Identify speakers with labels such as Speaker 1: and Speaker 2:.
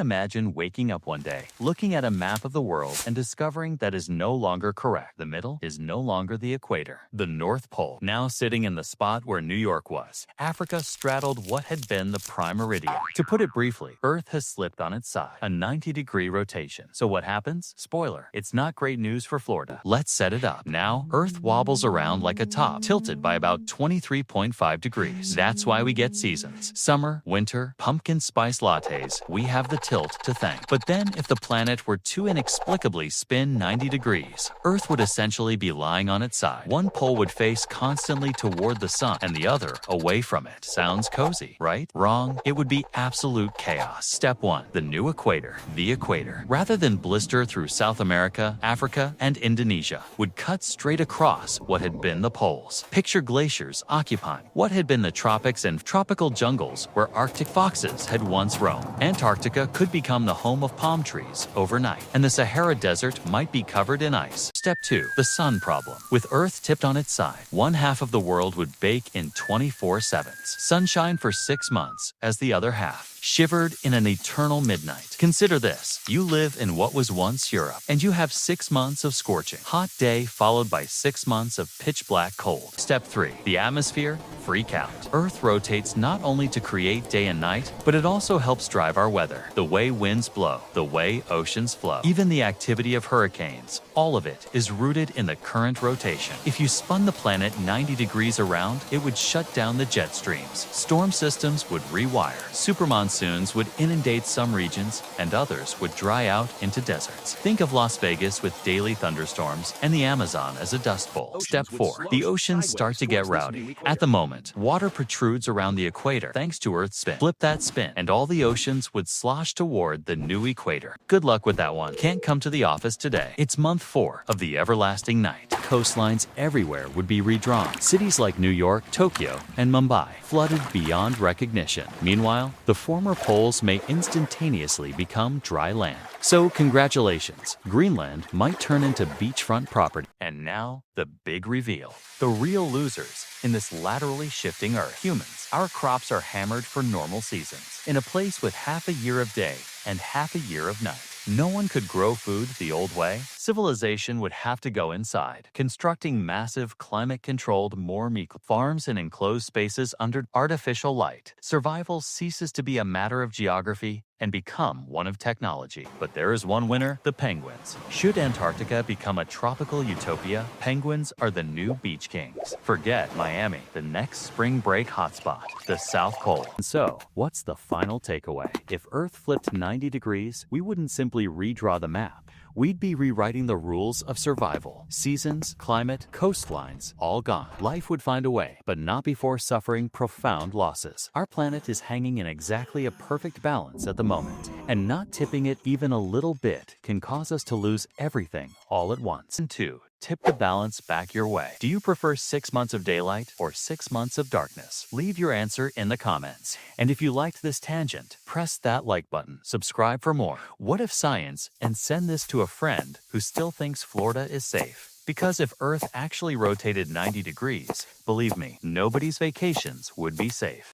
Speaker 1: Imagine waking up one day, looking at a map of the world and discovering that is no longer correct. The middle is no longer the equator. The North Pole, now sitting in the spot where New York was. Africa straddled what had been the prime meridian. To put it briefly, Earth has slipped on its side, a 90-degree rotation. So what happens? Spoiler, it's not great news for Florida. Let's set it up. Now, Earth wobbles around like a top, tilted by about 23.5 degrees. That's why we get seasons. Summer, winter, pumpkin spice lattes. We have the tilt to thank. But then if the planet were to inexplicably spin 90 degrees, Earth would essentially be lying on its side. One pole would face constantly toward the sun and the other away from it. Sounds cozy, right? Wrong. It would be absolute chaos. Step 1. The new equator. The equator, rather than blister through South America, Africa, and Indonesia, would cut straight across what had been the poles. Picture glaciers occupying what had been the tropics and tropical jungles where Arctic foxes had once roamed. Antarctica could become the home of palm trees overnight, and the Sahara Desert might be covered in ice. Step 2. The sun problem. With Earth tipped on its side, one half of the world would bake in 24/7. Sunshine for 6 months, as the other half shivered in an eternal midnight. Consider this. You live in what was once Europe, and you have 6 months of scorching hot day followed by 6 months of pitch black cold. Step 3. The atmosphere. Freak out. Earth rotates not only to create day and night, but it also helps drive our weather. The way winds blow, the way oceans flow, even the activity of hurricanes, all of it is rooted in the current rotation. If you spun the planet 90 degrees around, it would shut down the jet streams. Storm systems would rewire. Super monsoons would inundate some regions, and others would dry out into deserts. Think of Las Vegas with daily thunderstorms and the Amazon as a dust bowl. Step 4. The oceans start to get rowdy. At the moment, water protrudes around the equator thanks to Earth's spin. Flip that spin, and all the oceans would slosh toward the new equator. Good luck with that one. Can't come to the office today. It's month 4 of the everlasting night. Coastlines everywhere would be redrawn. Cities like New York, Tokyo, and Mumbai flooded beyond recognition. Meanwhile, the former poles may instantaneously become dry land. So congratulations, Greenland might turn into beachfront property. And now, the big reveal. The real losers in this laterally shifting Earth. Humans. Our crops are hammered for normal seasons. In a place with half a year of day and half a year of night. No one could grow food the old way. Civilization would have to go inside, constructing massive climate-controlled farms in enclosed spaces under artificial light. Survival ceases to be a matter of geography and become one of technology. But there is one winner, the penguins. Should Antarctica become a tropical utopia, penguins are the new beach kings. Forget Miami, the next spring break hotspot, the South Pole. And so, what's the final takeaway? If Earth flipped 90 degrees, we wouldn't simply redraw the map. We'd be rewriting the rules of survival. Seasons, climate, coastlines, all gone. Life would find a way, but not before suffering profound losses. Our planet is hanging in exactly a perfect balance at the moment, and not tipping it even a little bit can cause us to lose everything all at once. And 2. Tip the balance back your way. Do you prefer 6 months of daylight or 6 months of darkness? Leave your answer in the comments. And if you liked this tangent, press that like button, subscribe for more. What if science? And send this to a friend who still thinks Florida is safe. Because if Earth actually rotated 90 degrees, believe me, nobody's vacations would be safe.